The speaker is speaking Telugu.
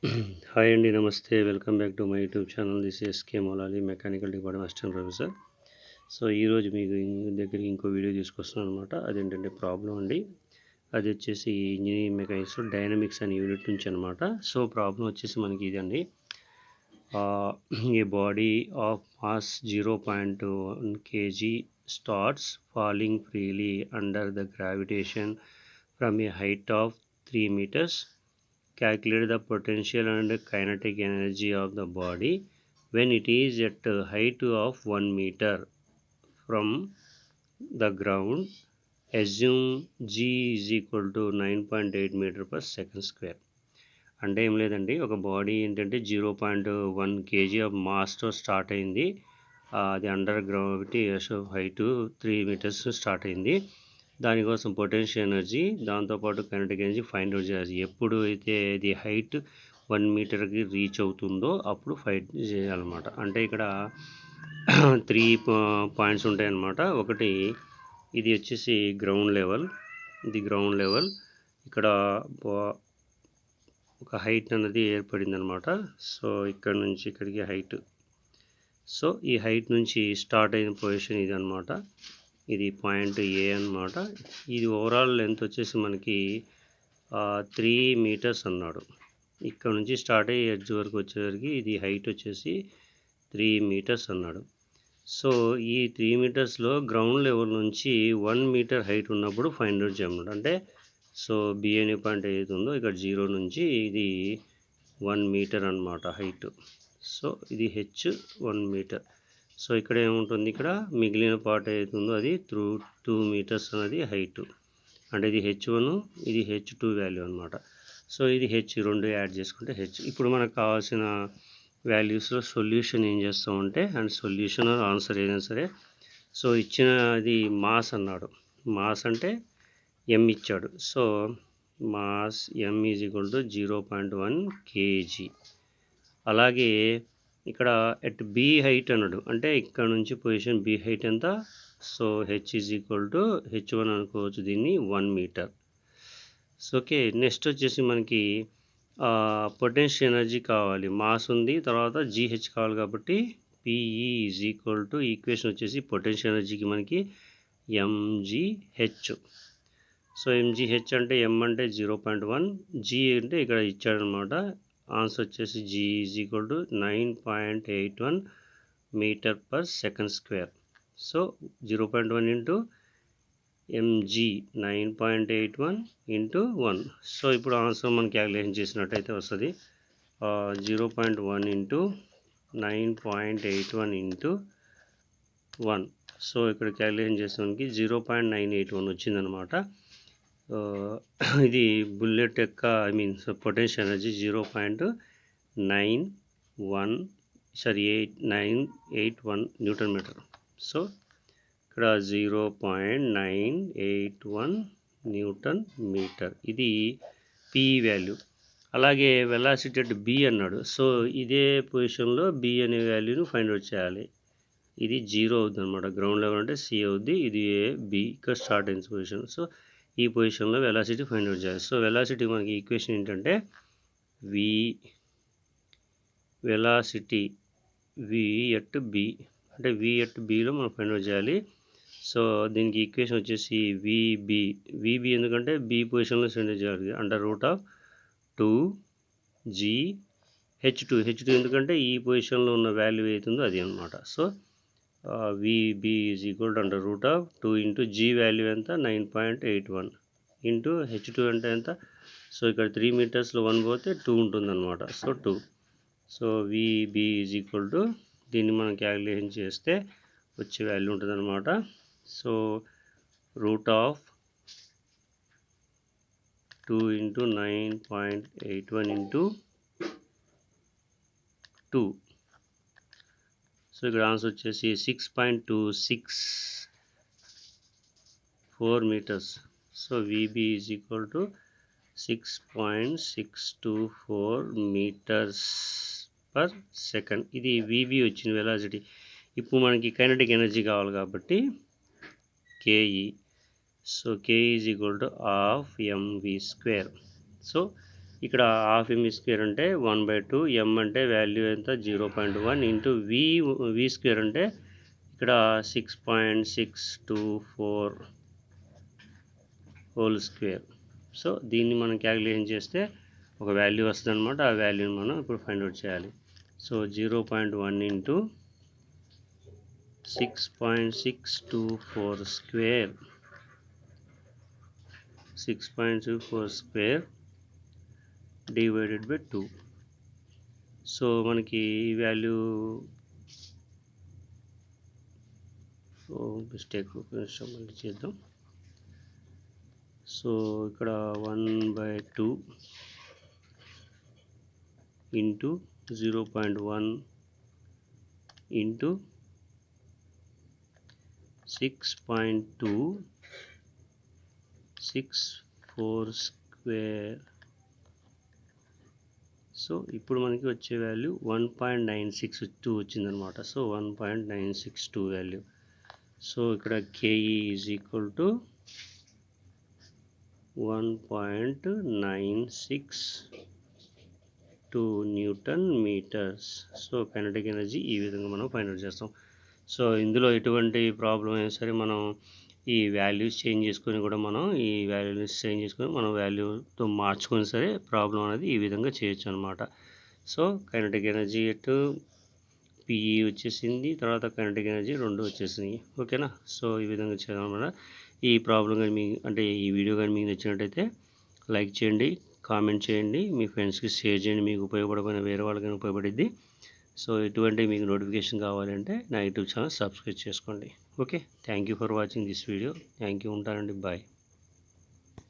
హాయ్ అండి, నమస్తే. Welcome back to my YouTube channel. This S K Moulali, mechanical department assistant professor. So ఈరోజు మీకు దగ్గరికి ఇంకో వీడియో తీసుకొస్తున్నాను అనమాట. అదేంటంటే ప్రాబ్లం అండి. అది వచ్చేసి ఇంజనీరింగ్ మెకానిక్స్లో డైనమిక్స్ అనే యూనిట్ నుంచి అనమాట. సో ప్రాబ్లం వచ్చేసి మనకి ఇదండి. A body of mass 0.1 kg starts falling freely under the gravitation from a height of 3 meters. Calculate the potential and kinetic energy of the body when it is at a height of 1 meter from the ground. Assume g is equal to 9.8 meter per second square. అంటే ఏం లేదండి, ఒక బాడీ ఏంటంటే 0.1 kg ఆఫ్ మాస్తో స్టార్ట్ అయింది. అది under gravity height 3 meters start అయింది. దానికోసం పొటెన్షియల్ ఎనర్జీ, దాంతోపాటు కైనెటిక్ ఎనర్జీ ఫైండ్ అవుట్ చేయాలి. ఎప్పుడు అయితే ఇది హైట్ 1 మీటర్కి రీచ్ అవుతుందో అప్పుడు ఫైండ్ చేయాలన్నమాట. అంటే ఇక్కడ 3 పాయింట్స్ ఉంటాయన్నమాట. ఒకటి, ఇది వచ్చేసి గ్రౌండ్ లెవెల్. ఇది గ్రౌండ్ లెవెల్. ఇక్కడ ఒక హైట్ అనేది ఏర్పడింది అనమాట. సో ఇక్కడ నుంచి ఇక్కడికి హైట్. సో ఈ హైట్ నుంచి స్టార్ట్ అయిన పొజిషన్ ఇది అనమాట. ఇది పాయింట్ ఏ అనమాట. ఇది ఓవరాల్ లెంత్ వచ్చేసి మనకి 3 meters అన్నాడు. ఇక్కడ నుంచి స్టార్ట్ అయ్యి ఎడ్జ్ వరకు వచ్చేసరికి ఇది హైట్ వచ్చేసి 3 meters అన్నాడు. సో ఈ 3 metersలో గ్రౌండ్ లెవెల్ నుంచి 1 meter హైట్ ఉన్నప్పుడు ఫైండ్ అవుట్ చేయమన్నాడు. అంటే సో బి అనే పాయింట్ ఏదైతే ఉందో ఇక్కడ 0 నుంచి ఇది 1 meter అన్నమాట హైట్. సో ఇది హెచ్ 1 meter. సో ఇక్కడ ఏముంటుంది, ఇక్కడ మిగిలిన పార్ట్ ఏదైతే ఉందో అది 2 meters అనేది హైట్. అంటే ఇది H1, ఇది H2 వాల్యూ అనమాట. సో ఇది హెచ్, రెండు యాడ్ చేసుకుంటే హెచ్. ఇప్పుడు మనకు కావాల్సిన వాల్యూస్లో సొల్యూషన్ ఏం చేస్తామంటే, అండ్ సొల్యూషన్ ఆన్సర్ ఏదైనా సరే, సో ఇచ్చినది మాస్ అన్నాడు. మాస్ అంటే ఎం ఇచ్చాడు. So mass M is equal to 0.1 kg. అలాగే ఇక్కడ ఎట్ బి హైట్ అన్నాడు. అంటే ఇక్కడ నుంచి పొజిషన్ బి హైట్ ఎంత, so H is equal to H1 అనుకోవచ్చు దీన్ని, 1 meter. సో ఓకే, నెక్స్ట్ వచ్చేసి మనకి పొటెన్షియల్ ఎనర్జీ కావాలి. మాస్ ఉంది, తర్వాత జీహెచ్ కావాలి. కాబట్టి PE is equal to, equation వచ్చేసి పొటెన్షియల్ ఎనర్జీకి మనకి ఎంజీహెచ్. సో ఎంజీహెచ్ అంటే ఎం అంటే 0.1, జీ అంటే ఇక్కడ ఇచ్చాడనమాట. ఆన్సర్ వచ్చేసి G is equal to 9.81 meter per second square. So 0.1 into M G 9.81 into 1. So ఇప్పుడు ఆన్సర్ మనం క్యాలిక్యులేషన్ చేసినట్టయితే వస్తుంది 0.1 ఇంటూ 9.81 ఇంటూ 1. సో ఇక్కడ క్యాలిక్యులేషన్ చేసేదానికి 0.981 వచ్చిందనమాట. ఇది బుల్లెట్ యొక్క potential energy 0.981 newton metre. So ఇక్కడ 0.981 న్యూటన్ మీటర్, ఇది పిఈ వాల్యూ. అలాగే వెలాసిటీ అట్ బి అన్నాడు. సో ఇదే పొజిషన్లో బి అనే వాల్యూని ఫైండ్ అవుట్ చేయాలి. ఇది 0 అవుతుంది అనమాట. గ్రౌండ్ లెవెల్ అంటే సి అవుద్ది, ఇది ఏ, బి ఇక్కడ స్టార్ట్ అయిన పొజిషన్. సో ఈ పొజిషన్లో వెలాసిటీ ఫైండ్ అవుట్ చేయాలి. సో వెలాసిటీ మనకి ఈక్వేషన్ ఏంటంటే V velocity V at B, అంటే వి ఎట్ బిలో మనం ఫైండ్ అవుట్ చేయాలి. సో దీనికి ఈక్వేషన్ వచ్చేసి విబి ఎందుకంటే బి పొజిషన్లో ఫైండ్ అవుట్ చేయాలి. Under root of 2g H two ఎందుకంటే ఈ పొజిషన్లో ఉన్న వాల్యూ అవుతుందో అది అనమాట. So V B is equal to under root of 2 into G value ఎంత 9.81 ఇంటూ హెచ్2 అంటే ఎంత. సో ఇక్కడ 3 metersలో 1 పోతే 2 ఉంటుందన్నమాట. So 2. So V B is equal to, దీన్ని మనం క్యాలిక్యులేషన్ చేస్తే వచ్చే వాల్యూ ఉంటుంది అనమాట. So root of 2 into 9.81 into 2. So ఇక్కడ ఆన్సర్ వచ్చేసి 6.264 meters. So V B is equal to 6.624 meters per second. ఇది విబి వచ్చింది వెలాసిటీ. ఇప్పుడు మనకి కైనెటిక్ ఎనర్జీ కావాలి కాబట్టి K E. So K is equal to half M V square. So ఇక్కడ హాఫ్ ఎంఈ స్క్వేర్ అంటే 1/2, ఎం అంటే వాల్యూ ఎంత 0.1 ఇంటూ వి స్క్వేర్ అంటే ఇక్కడ 6.624 హోల్ స్క్వేర్. సో దీన్ని మనం క్యాలిక్యులేషన్ చేస్తే ఒక వాల్యూ వస్తుంది అనమాట. ఆ వాల్యూని మనం ఇప్పుడు ఫైండ్ అవుట్ చేయాలి. So 0.1 into 6.624 square 6.24 square divided by 2. So మనకి ఈ వాల్యూ మిస్టేక్ కొంచెం మళ్ళీ చేద్దాం. సో ఇక్కడ 1/2 ఇంటూ 0.1 ఇంటూ 6.264 స్క్వేర్. సో ఇప్పుడు మనకి వచ్చే వాల్యూ 1.962 వచ్చిందనమాట. So 1.962 value. సో ఇక్కడ K E is equal to 1.962 newton metres. So kinetic energy ఈ విధంగా మనం ఫైండ్ అవుట్ చేస్తాం. సో ఇందులో ఎటువంటి ప్రాబ్లం అయినా సరే మనం ఈ వాల్యూస్ చేంజ్ చేసుకొని కూడా మనం ఈ వాల్యూస్ చేంజ్ చేసుకొని మనం వాల్యూతో మార్చుకొని సరే ప్రాబ్లం అనేది ఈ విధంగా చేయొచ్చు అనమాట. సో కైనెటిక్ ఎనర్జీ ఎటు పిఈ వచ్చేసింది, తర్వాత కైనెటిక్ ఎనర్జీ 2 వచ్చేసింది. ఓకేనా. సో ఈ విధంగా చేయడం వల్ల ఈ ప్రాబ్లం కానీ మీ అంటే ఈ వీడియో కానీ మీకు నచ్చినట్టయితే లైక్ చేయండి, కామెంట్ చేయండి, మీ ఫ్రెండ్స్కి షేర్ చేయండి. మీకు ఉపయోగపడకపోయిన వేరే వాళ్ళకైనా ఉపయోగపడిద్ది. సో ఎటువంటి మీకు నోటిఫికేషన్ కావాలంటే నా యూట్యూబ్ ఛానల్ సబ్స్క్రైబ్ చేసుకోండి. Okay, thank you for watching this video. Thank you, ఉంటానండి, బాయ్.